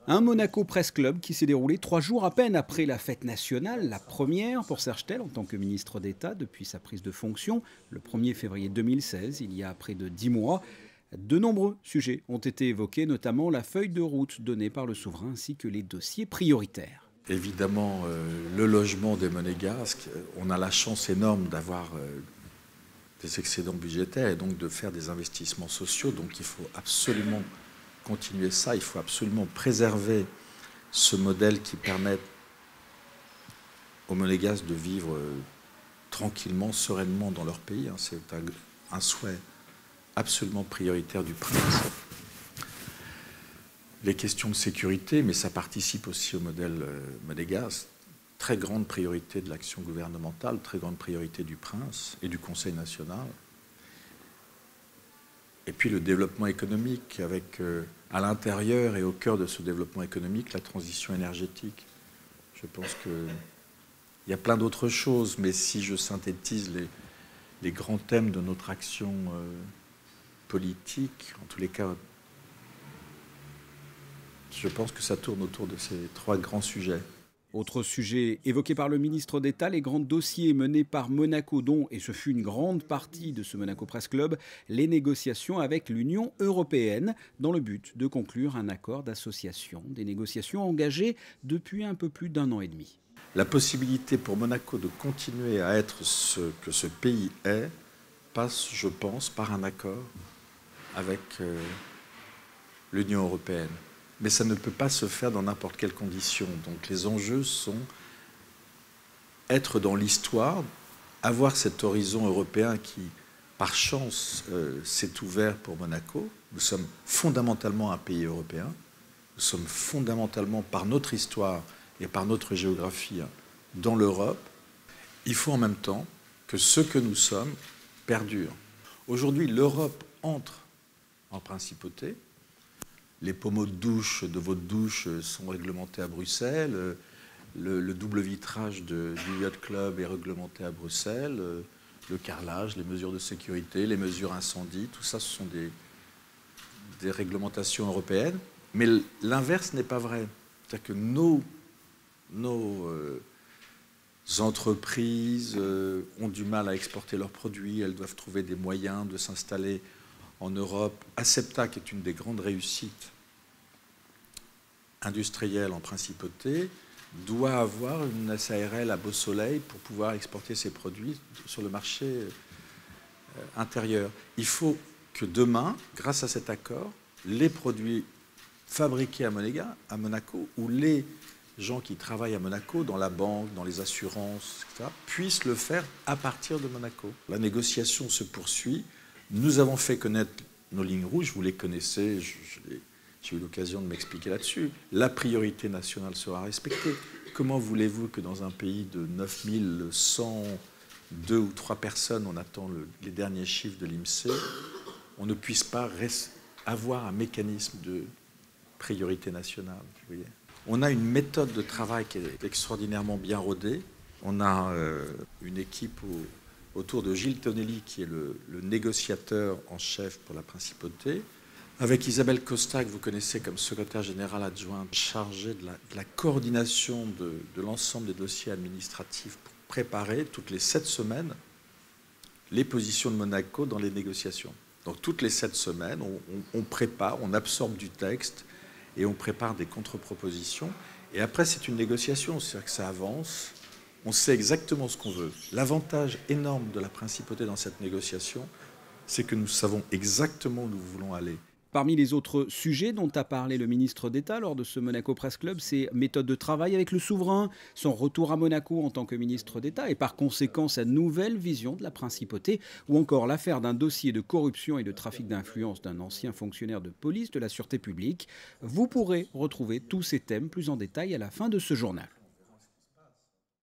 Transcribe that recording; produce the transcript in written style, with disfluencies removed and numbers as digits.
Un Monaco Press Club qui s'est déroulé 3 jours à peine après la fête nationale, la première pour Serge Tel en tant que ministre d'État depuis sa prise de fonction le 1er février 2016, il y a près de 10 mois. De nombreux sujets ont été évoqués, notamment la feuille de route donnée par le souverain ainsi que les dossiers prioritaires. Évidemment, le logement des Monégasques, on a la chance énorme d'avoir des excédents budgétaires et donc de faire des investissements sociaux. Donc il faut absolument continuer ça, il faut absolument préserver ce modèle qui permet aux Monégasques de vivre tranquillement, sereinement dans leur pays. C'est un souhait absolument prioritaire du prince. Les questions de sécurité, mais ça participe aussi au modèle monégasque. Très grande priorité de l'action gouvernementale, très grande priorité du prince et du Conseil national. Et puis le développement économique, avec à l'intérieur et au cœur de ce développement économique, la transition énergétique. Je pense qu'il y a plein d'autres choses, mais si je synthétise les grands thèmes de notre action politique, en tous les cas, je pense que ça tourne autour de ces 3 grands sujets. Autre sujet évoqué par le ministre d'État, les grands dossiers menés par Monaco, dont, et ce fut une grande partie de ce Monaco Press Club, les négociations avec l'Union européenne, dans le but de conclure un accord d'association, des négociations engagées depuis un peu plus d'1 an et demi. La possibilité pour Monaco de continuer à être ce que ce pays est passe, je pense, par un accord avec l'Union européenne. Mais ça ne peut pas se faire dans n'importe quelles conditions. Donc les enjeux sont être dans l'histoire, avoir cet horizon européen qui, par chance, s'est ouvert pour Monaco. Nous sommes fondamentalement un pays européen. Nous sommes fondamentalement, par notre histoire et par notre géographie, dans l'Europe. Il faut en même temps que ce que nous sommes perdure. Aujourd'hui, l'Europe entre en principauté. Les pommeaux de douche de votre douche sont réglementés à Bruxelles. Le double vitrage du Yacht Club est réglementé à Bruxelles. Le carrelage, les mesures de sécurité, les mesures incendie, tout ça, ce sont des réglementations européennes. Mais l'inverse n'est pas vrai. C'est-à-dire que nos entreprises ont du mal à exporter leurs produits. Elles doivent trouver des moyens de s'installer en Europe. Acepta, qui est une des grandes réussites industrielle en principauté, doit avoir une SARL à beau soleil pour pouvoir exporter ses produits sur le marché intérieur. Il faut que demain, grâce à cet accord, les produits fabriqués à Monaco, ou les gens qui travaillent à Monaco, dans la banque, dans les assurances, etc., puissent le faire à partir de Monaco. La négociation se poursuit. Nous avons fait connaître nos lignes rouges, vous les connaissez, j'ai eu l'occasion de m'expliquer là-dessus. La priorité nationale sera respectée. Comment voulez-vous que dans un pays de 9102 ou 3 personnes, on attend les derniers chiffres de l'INSEE, on ne puisse pas avoir un mécanisme de priorité nationale, vous voyez. On a une méthode de travail qui est extraordinairement bien rodée. On a une équipe autour de Gilles Tonelli, qui est le négociateur en chef pour la principauté, avec Isabelle Costa, que vous connaissez comme secrétaire générale adjointe, chargée de la coordination de l'ensemble des dossiers administratifs pour préparer toutes les 7 semaines les positions de Monaco dans les négociations. Donc toutes les 7 semaines, on prépare, on absorbe du texte et on prépare des contre-propositions. Et après, c'est une négociation, c'est-à-dire que ça avance. On sait exactement ce qu'on veut. L'avantage énorme de la principauté dans cette négociation, c'est que nous savons exactement où nous voulons aller. Parmi les autres sujets dont a parlé le ministre d'État lors de ce Monaco Press Club, ses méthodes de travail avec le souverain, son retour à Monaco en tant que ministre d'État et par conséquent sa nouvelle vision de la principauté, ou encore l'affaire d'un dossier de corruption et de trafic d'influence d'un ancien fonctionnaire de police de la sûreté publique. Vous pourrez retrouver tous ces thèmes plus en détail à la fin de ce journal.